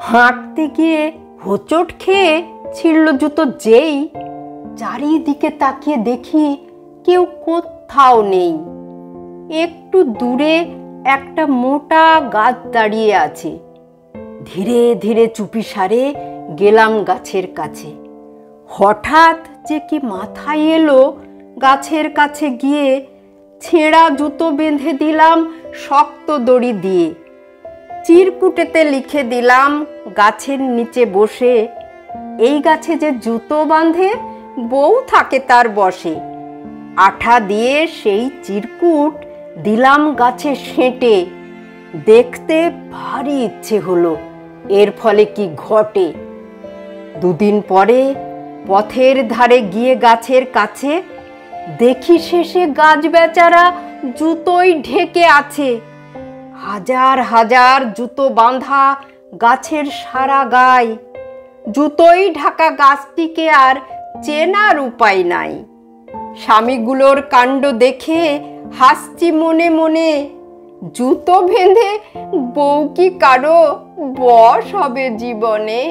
হাঁটতে গিয়ে হোঁচট খেয়ে ছিঁড়ল জুতো যেই, চারিদিকে তাকিয়ে দেখি কেউ কোথাও নেই। একটু দূরে একটা মোটা গাছ দাঁড়িয়ে আছে। ধীরে ধীরে চুপিসারে গেলাম গাছের কাছে। হঠাৎ যে কি মাথায় এলো, গাছের কাছে গিয়ে ছেঁড়া জুতো বেঁধে দিলাম শক্ত দড়ি দিয়ে। চিরকুটেতে লিখে দিলাম গাছের নিচে বসে, এই গাছে যে জুতো বাঁধে বউ থাকে তার বসে। আঠা দিয়ে সেই চিরকুট দিলাম গাছে সেঁটে। দেখতে ভারী ইচ্ছে হলো এর ফলে কি ঘটে। দুদিন পরে পথের ধারে গিয়ে গাছের কাছে দেখি শেষে গাছ বেচারা জুতোই ঢেকে আছে। হাজার হাজার জুতো বাঁধা গাছের সারা গায়ে। জুতোই ঢাকা গাছটিকে আর চেনার উপায় নাই। স্বামীগুলোর কাণ্ড দেখে হাসছি মনে মনে। জুতো বেঁধে বউ কি কারো বশ হবে জীবনে?